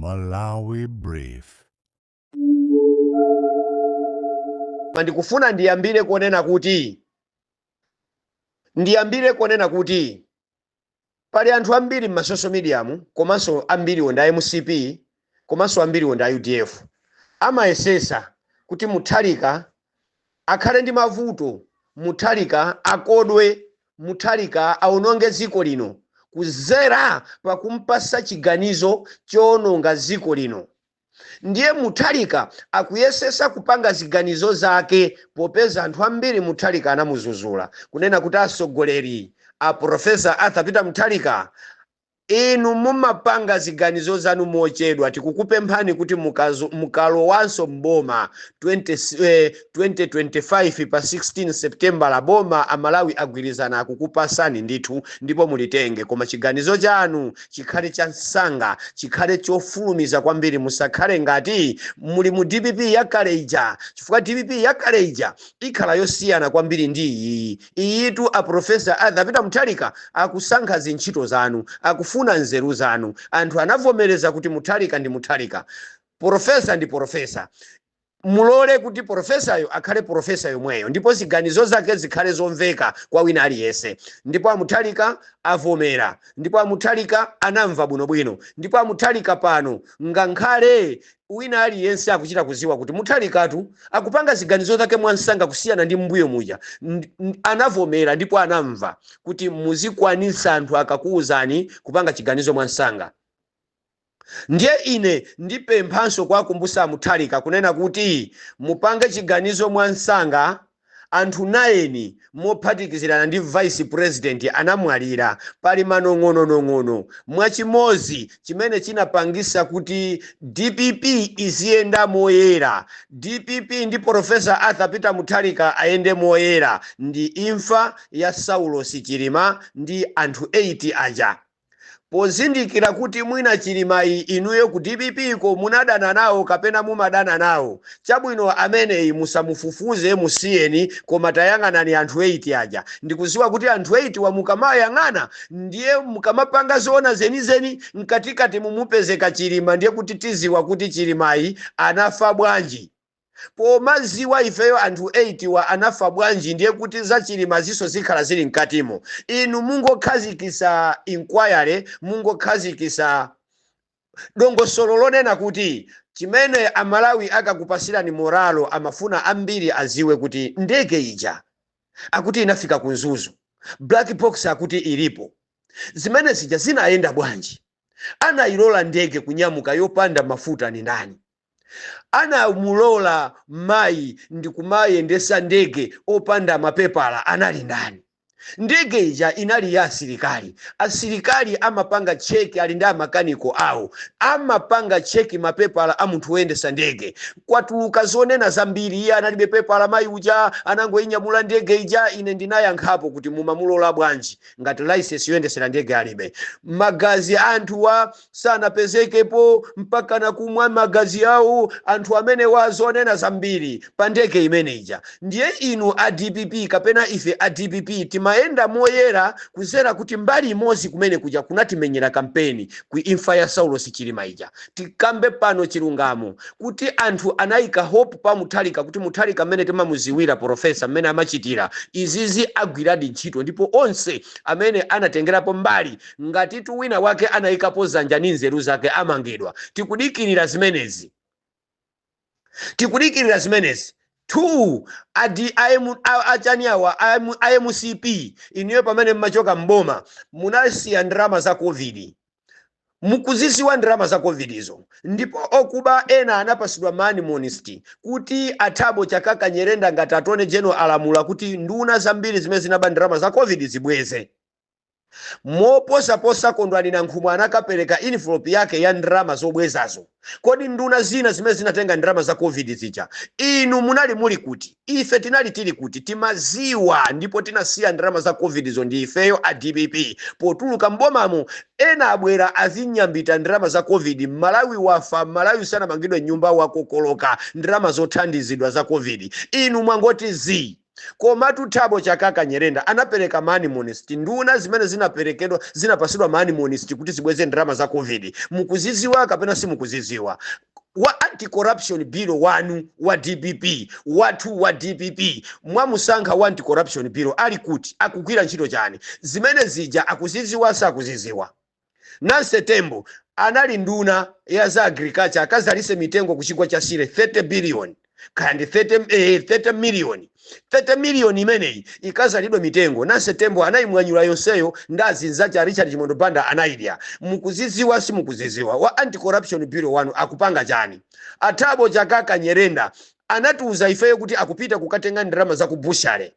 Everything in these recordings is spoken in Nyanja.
Malawi Brief. Ndikufuna ndiyambire kuonena kuti pali anthu ambiri m'masocial mediamu komanso ambiri onda MCP komanso ambiri onda UDF amayesesa kuti Mutharika akhale ndi mavuto, Mutharika akodwe, Mutharika aononge dziko lino kuzera pakumpasa chiganizo choononga dziko lino. Ndiye Mutharika akuyesesa kupanga ziganizo zake popeza anthu ambiri Mutharika anamuzuzula kunena kuti asogoleri a Professor Arthur Peter Mutharika inu mumapanga ziganizo zanu mochedwa, tikukupemphani kuti mukalowanso mboma 2025 pa 16 September la boma amalawi agwirizana akukupasani ndithu ndipo mulitenge, koma chiganizo chanu chikhale cha msanga, chikhale chofulumiza kwambiri, musakhale ngati muli mu DPP yakaleija, chifukwa DPP yakaleija ikhala yosiyana kwambiri ndi iyitu a Professor Arthur Peter Mutharika akusankha zintchito zanu, akufuna nzeru zanu. Anthu anavomereza kuti Mutharika ndi Mutharika, profesa ndi profesa. Mulole kuti profesayo akhale profesa yomweyo ndipo ziganizo zake zikhale zomveka kwa wina aliyese. Ndipo a Mutharika avomera, ndipo a Mutharika anamva bwinobwino, ndipo a Mutharika pano ngakhale wina aliyense akuchita kuziwa kuti Mutharikatu akupanga ziganizo zake mwansanga kusiyana ndi mbuyo muja, anavomera ndipo anamva kuti muzikwanisa anthu akakuuzani kupanga chiganizo mwansanga. Ndiye ine ndipemphanso kwa kumbusa Mutharika kunena kuti mupange chiganizo mwansanga. Anthu naeni mophatikizirana ndi Vice President anamwalira, pali manong'ono mwachimozi chimene chinapangisa kuti DPP iziyenda moyera, DPP ndi Professor Arthur Peter Mutharika ayende moyera, ndi imfa ya Saulos Chilima ndi anthu 8 aja. Pozindikira kuti mwina Chilimayi inuyo ku DPP ko munadana nawo kapena mumadana nawo, chabwino ameneyi musamufufuze musiyeni, koma tayang'anani anthu 8 aja. Ndikuziwa kuti anthu 8 wa mukamayang'ana ndiye mukamapanga zoona zenizeni mkatikati mumupezeka Chilima, ndiye kuti tiziwa kuti Chilimayi anafa bwanji. Pomaziwa ifeyo anthu 8 wa anafa bwanji ndiye kuti za Chilima ziso zikhala zili mkatimo. Inu mungokhazikisa inquiry, mungokhazikisa dongosolo lonena kuti chimene amalawi akakupasirani moralo amafuna ambiri aziwe kuti ndege ija akuti inafika kunzuzu, black box akuti ilipo, zimene zija zinayenda bwanji, anayilola ndege kunyamuka yopanda mafuta ni ndani, anamulola mayi ndikumayendesa ndege opanda mapepala anali ndani. Ndege ija inali ya asilikali. Asilikali amapanga cheki ali ndi makaniko awo, amapanga cheki mapepala a munthu woyendesa ndege. Kwatuluka zonena zambiri, iye analibe pepala mayi uja anangoyinyamula ndege ija. Ine ndinayankhapo kuti mumamulola bwanji ngati license yoyendesera ndege alibe. Magazi anthu wa sanapezekepo mpaka na kumwa magazi awo, anthu amene wazonena zambiri pa ndege imene ija. Ndiye inu a DPP kapena ife a DPP timaenda moyera kuzera kuti mbali imodzi kumene kuja kunatimenyera kampeni ku imfa ya Saulos Chilima ija. Tikambe pano chilungamo kuti anthu anayika hope pa Mutharika kuti Mutharika amene timamuziwira profesa amene amachitira izizi agwiradi ntchito, ndipo onse amene anatengerapo mbali ngati tu wina wake anayikapo zanja ndi nzeru zake amangedwa. Tikudikirira zimenezi. 2 adi IMCP iniyo pamene mmachoka mboma munasiya ndrama za COVID, mukuzisiwa ndrama za COVID izo, ndipo okuba ena anapasidwa mani monesti kuti Athabo Chakaka Nyerenda ngati atone general alamula kuti nduna zambiri zimene zinaba ndrama za COVID zibweze. Moposa kondwani na Nkhumwa anakapereka envelope yake ya ndrama zobwezazo. Kodi nduna zina zimene zinatenga ndrama za COVID zija inu munali muli kuti? Ife tinali tili kuti? Timaziwa ndipo tinasiya ndrama za COVID zo ndi ifeyo a DPP. Potuluka mbomamo ena abwera azinyambita ndrama za COVID. Malawi wafa, Malawi sana mangidwe nyumba wakokoloka, ndrama zothandizidwa za COVID. Inu mwangoti zi koma Thabo Chakaka Nyerenda anapereka money monist nduna zimene zinaperekedwa zinapasidwa money monist kuti zibweze ndalama za covid mukuziziwa kapena si mukuziziwa wa anti-corruption bill 1 wa DPP wa 2 wa DPP mwamusankha wa anti-corruption bill ali kuti akugwira ntchito chani zimene zija akuziziwa sakuziziwa Nancy Tembo anali nduna ya za agriculture akazalise mitengo kuchigwa cha Sire 30 billion kandi 30 million 30 million imeneyi ikazalidwa mitengo Nancy Tembo anayimwanyula yonseyo ndazinza cha Richard Chimondo Banda anaidya mukuziziwa si mukuziziwa wa anti-corruption bill 1 akupanga chani Thabo Chakaka Nyerenda anatuuza ifeyo kuti akupita kukatenga ndalama za kubushale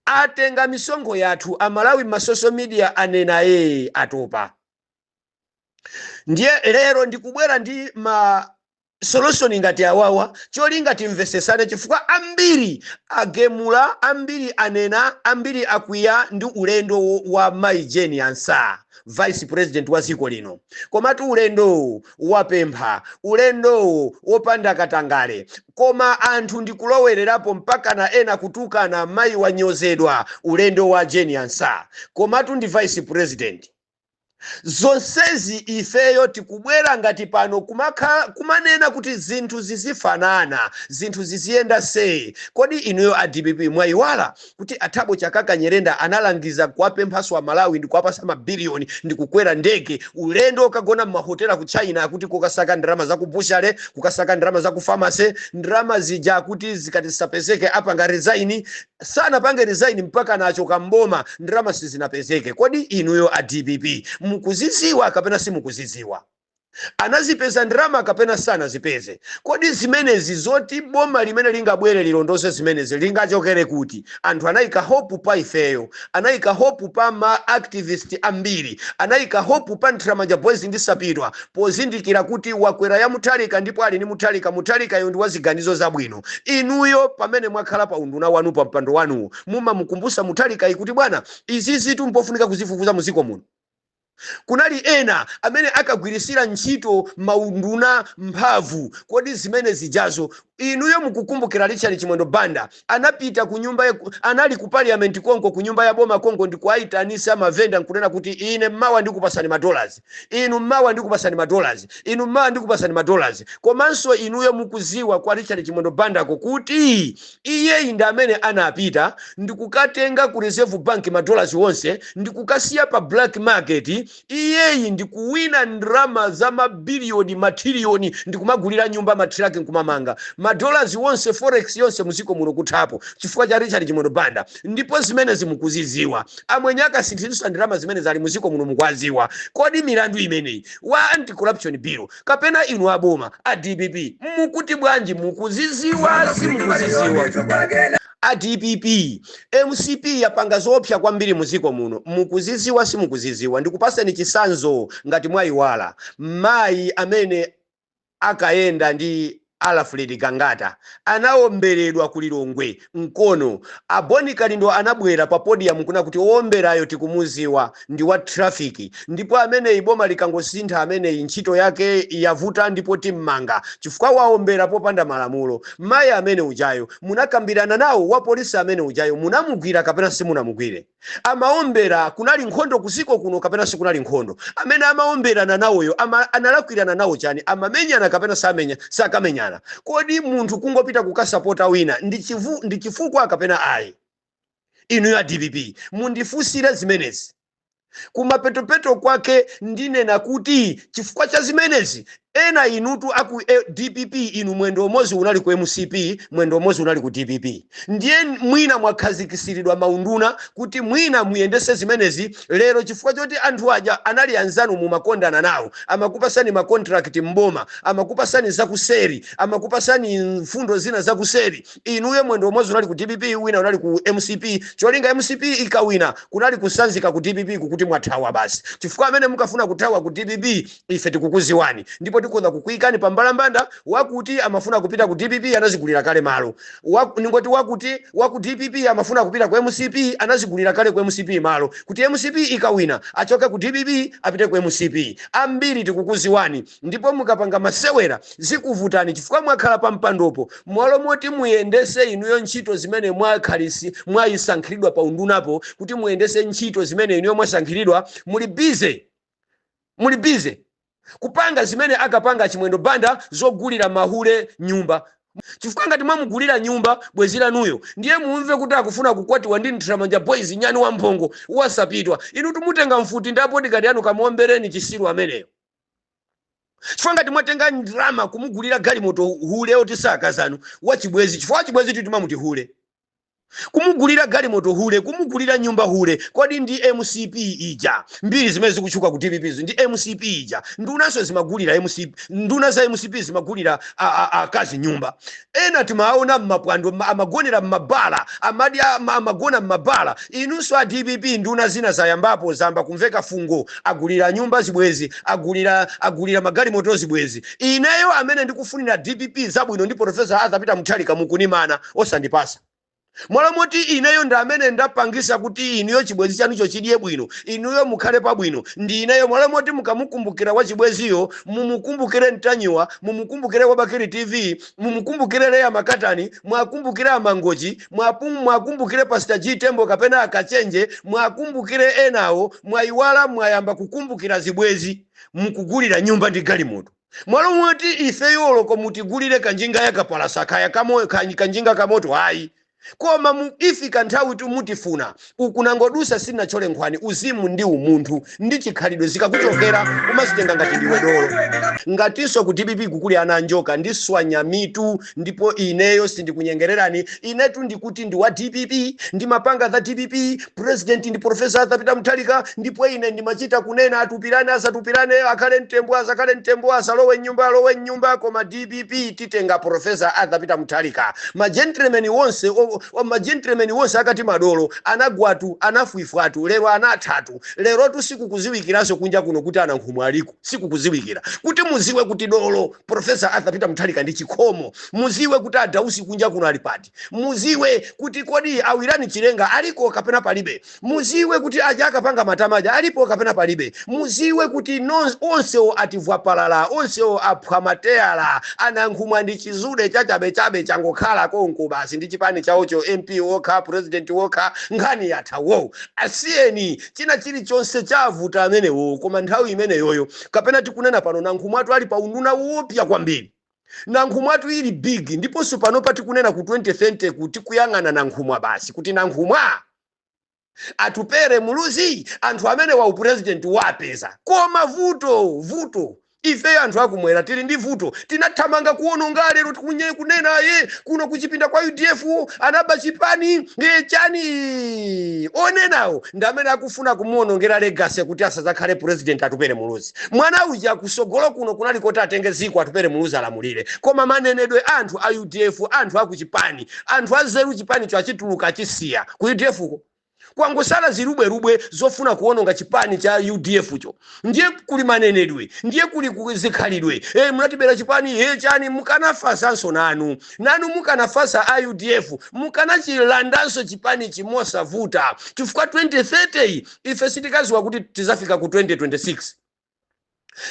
atenga misongo yathu amalawi ma social media anena atopa ndiye lero ndikubwera ndi ma solution ngati awawa cholinga timvesesane chifukwa ambiri agemula ambiri anena ambiri akwiya ndi ulendo wa Mai Jane Ansah vice president wa dziko lino komatu ulendo wapempha ulendo wopanda katangale koma anthu ndikulowererapo mpaka na ena kutukana mayi wanyozedwa ulendo wa Jane Ansah komatu ndi vice president zonsezi ifeyo tikubwera ngati pano kumanena kuti zinthu zizifanana zinthu ziziyenda sei kodi inuyo a DPP mwayiwala kuti Thabo Chakaka Nyerenda analangiza kuwapemphaso Malawi ndi kuwapasa mabiliyoni ndi kukwera ndege ulendo kagona m'mahotela ku China kuti kukasaka ndalama za kubushale kukasaka ndalama za kufamase ndalama zija kuti zikatisapezeke apanga resign sana pange resign mpaka nachoka mboma ndalama sizinapezeke kodi inuyo a DPP mukuziziwa kapena si mukuziziwa anazipeza ndalama kapena sana zipeze kodi zimenezi zoti boma limene lingabwere lilondose zimenezi lingachokere kuti anthu anayika hope pa ifeyo anayika hope pa ma activist ambiri anayika hope pa Ntramanja Boys ndi Sapitwa pozindikira kuti wakwera ya Mutharika ndipo ali ni Mutharika yo ndi waziganizo zabwino inuyo pamene mwakhala pa unduna wanu pa mpando wanu mumamukumbusa Mutharika kuti bwana izi zitu mpofunika kuzifufuza muziko muno kunali ena amene akagwirisira ntchito maunduna mphamvu kodi zimene zijazo inuyo mukukumbukira Richard Chimondo Banda anapita ku nyumba anali ku parliament Kongo ku nyumba ya boma Kongo ndi kuaitanisa mavenda nkunena kuti ine mawa ndikupasani $, inu mawa ndikupasani $, inu mawa ndikupasani $. Komanso inuyo mukuziwa kwa Richard Chimondo Banda kuti iye inde amene anapita ndikukatenga ku reserve bank $, wonse ndikukasiya pa black market iyeyi ndikuwina ndrama za mabiliyoni matrilioni ndikumagulira nyumba matraki nkumamanga $, wonse forex yonse muziko muno kuthapo chifukwa cha Richard Chimondo Banda ndipo zimene zimukuziziwa amwenyaka sinthiso ndrama zimene zali muziko muno mukwaziwa kodi milandu imeneyi wa anti corruption bill kapena inu aboma a DPP mukuti bwanji mukuziziwa si mukuziziwa a DPP MCP yapanga zopya kwambiri muziko muno mukuziziwa si mukuziziwa ndikupaseni chisanzo ngati mwayiwala mayi amene akaenda ndi Alfred Gangata anaomberedwa kulilongwe mkono Boni Kalindo anabwera pa podium kuna kuti omberayo tikumuziwa ndi wa traffic ndipo amene iboma likangosintha amene ntchito yake yavuta ndipo timmanga chifukwa waombera popanda malamulo mayi amene ujayo munakambirana nawo wa polisi amene ujayo munamugwira kapena simunamugwire amaombera kunali nkhondo kusiko kuno kapena sikunali nkhondo amene amaomberana nawoyo analakwirana nawo chani amamenyana kapena sakamenyana kodi munthu kungopita kukasapota wina ndi chifukwa kapena ayi inu ya DPP mundifusire zimenezi kumapetopeto kwake ndinena kuti chifukwa cha zimenezi ena inutu aku DPP inu mwendo mozi unali ku MCP mwendo mozi unali ku DPP ndiye mwina mwakhazikisiridwa maunduna kuti mwina muyendese zimenezi lero chifukwa choti anthu aja anali anzanu mu makondana nawo amakupasani ma contract mboma amakupasani zakuseri amakupasani mfundo zina zakuseri inuye mwendo mozi unali ku DPP wina unali ku MCP cholinga MCP ikawina kunali kusanzika ku DPP kukuti mwathawa basi chifukwa amene mukafuna kuthawa ku DPP ife tikukuziwani ndipo tikhoza kukuikani pambalambanda wakuti amafuna kupita ku DPP anazigulira kale malo ningoti wakuti waku DPP amafuna kupita ku MCP anazigulira kale ku MCP malo kuti MCP ikawina achoke ku DPP apite ku MCP ambiri tikukuziwani ndipo mukapanga masewera zikuvutani chifukwa mwakhala pampandopo mwalo moti muyendese inuyo ntchito zimene mwakhalisi mwayisankhiridwa pa undunapo kuti muyendese ntchito zimene inuyo mwasankhiridwa muli bize kupanga zimene akapanga chimwendo banda zogulira mahule nyumba chifukwa ngati mwamugulira nyumba bwezi lanuyo ndiye mumve kuti akufuna kukwatiwa ndi Nthamanja Boys nyani wa mphongo wasapitwa inu tumutenga mfuti ndapo dikati yanu kamuombereni chisiru ameneyo chifukwa ngati mwatenga drama kumugulira galimoto hule oti sakazanu wachibwezi chifukwa chibwezi titimamuti hule kumugulira galimoto hule kumugulira nyumba hule kodi ndi MCP ija mbiri zimene zikuchuka ku DPP ndi MCP ija ndunaso zimagulira MCP nduna za MCP zimagulira akazi nyumba ena timaona mmapwando amagonera mmabala amadi amagona mmabala inunso a DPP nduna zina zayambapo zamba kumveka fungo agulira nyumba zibwezi agulira magalimoto zibwezi ineyo amene ndikufunira DPP zabwino ndi Professor Arthur Mutharika mukunimana osandipasa mwala moti ineyo ndamene ndapangisa kuti inuyo chibwezi chanucho chidye bwino inuyo mukhale pabwino ndi ineyo mwala moti mukamukumbukira wa chibweziyo mumukumbukire Ntanyiwa mumukumbukire kwa Bakiri TV mumukumbukire Leya Makatani mwakumbukire Amangoji mwakumbukire Pastor G Tembo kapena Akachenje mwakumbukire enawo mwaiwala mwayamba kukumbukira zibwezi mukugulira nyumba ndi galimoto mwala moti ifeyo ko mutigulire kanjinga yakapalasaka yakamo kanjinga kamoto hayi koma ifika nthawi tumutifuna ukunangodusa sina chole nkhwani uzimu ndi umunthu ndi chikhalidwe zikakuchokera umazitenga ngati ndiwe dolo ngatinso ku DPP kukuli ana njoka ndiswanya mitu ndipo ineyo sindikunyengererani inetu ndikuti ndi wa DPP ndi mapanga za DPP president ndi Professor Arthur Mutharika ndipo ine ndimachita kunena atupirane asatupirane akhale mtembo asalowe nyumba koma DPP titenga Professor Arthur Mutharika magentlemen wonse akati madolo anagwatu anafuifwatu lero anatatu lero tu sikukuziwikiraso kunja kuno kuti anankhumwa aliko sikukuziwikira kuti muziwe kuti dolo Professor Arthur Mutharika ndi chikhomo muziwe kuti adausi kunja kuno alipati muziwe kuti kodi awirani chilenga aliko kapena palibe muziwe kuti aja akapanga matamaja alipo kapena palibe muziwe kuti onsewo ativwa palala onsewo aphwa mateala anankhumwa ndi chizude chachabe changokhala konko basi ndi chipani chawocho MP woka president woka ngani yathawo asiyeni china chilichonse chavuta amenewo koma nthawi imene yoyo kapena tikunena pano nankhumwatu ali pa unduna wopya kwambiri nankhumwatu ili big ndiponso pano patikunena ku 2030 kuti kuyang'ana nankhumwa basi kuti nankhumwa atupere muluzi anthu amene wa president wapeza koma vuto ife anthu akumwera tili ndi vuto tinathamanga kuononga lero kunena ye kuno kuchipinda kwa UDF anaba chipani chani onenawo ndamene akufuna kumuonongera legacy kuti asazakhale president atupere muluzi mwana uja kusogolo kuno kunali koti atenge ziko atupere muluzi alamulire koma manenedwe anthu a UDF anthu akuchipani anthu azeru chipani cho achituluka achisiya ku UDF ko kwangosala zirubwe zofuna kuononga chipani cha UDF cho ndiye kuli manenedwe ndiye kuli kuzikhalidwe munatibera chipani chani mukanafasanso nanu mukanafasa a UDF mukanachilandanso chipani chimosavuta chifukwa 2030 ife sitikaziwa kuti tizafika ku 2026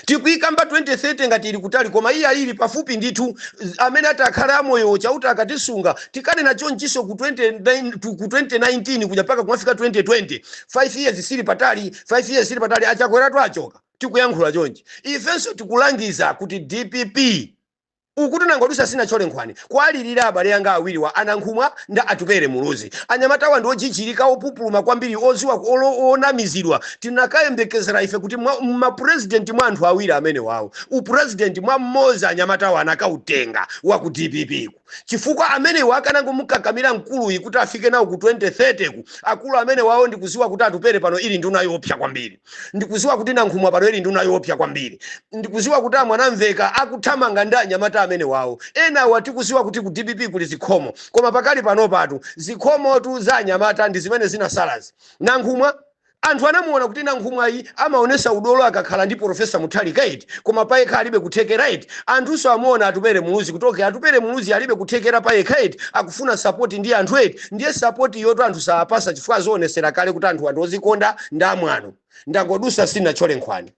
tikuyikamba 2030 ngati ili kutali koma iya ili pafupi ndithu amene atakhala amoyo chauta akatisunga tikane nacho nchiso ku 2019 kuja paka kumafika 2020 5 years sili patali achakweratu achoka tikuyankhula chonchi ifenso tikulangiza kuti DPP ukuti nangodusa sina chole nkhwani kwalilira abale yanga awiri wa anankhumwa nda atupere muluzi anyamatawa ndi ochichirika opupuluma kwambiri oziwa onamizidwa tinakayembekezera ife kuti president mwa anthu awiri amene wawo president mwa mmoza anyamatawa anakautenga wa ku DPP chifukwa amene wakanango mukakamira mkulu kuti afike nawo ku 2030 ku akulu amene wawo ndikuziwa kuti atupere pano ili nduna yopya kwambiri ndikuziwa kuti nankhumwa pano ili nduna yopya kwambiri ndikuziwa kuti amwanamveka akuthamanga ndi anyamata amene wawo ena watikuziwa kuti ku DPP kuli zikhomo koma pakali pano patu zikhomo tu za anyamata ndi zimene zinasalazi nankhumwa anthu anamuona kuti nankhumwayi amaonesa udolo akakhala ndi Profesa Mutharika iti koma payekha alibe kuthekera iti. Anthuso amuona Atupere Muluzi kuti Atupere Muluzi alibe kuthekera payekha iti akufuna sapoti ndi anthu eti. Ndiye sapoti yoto anthu saapasa chifukwa zoonetsera kale kuti anthu andozikonda ndamwano ndangodusa sina chole nkhwani.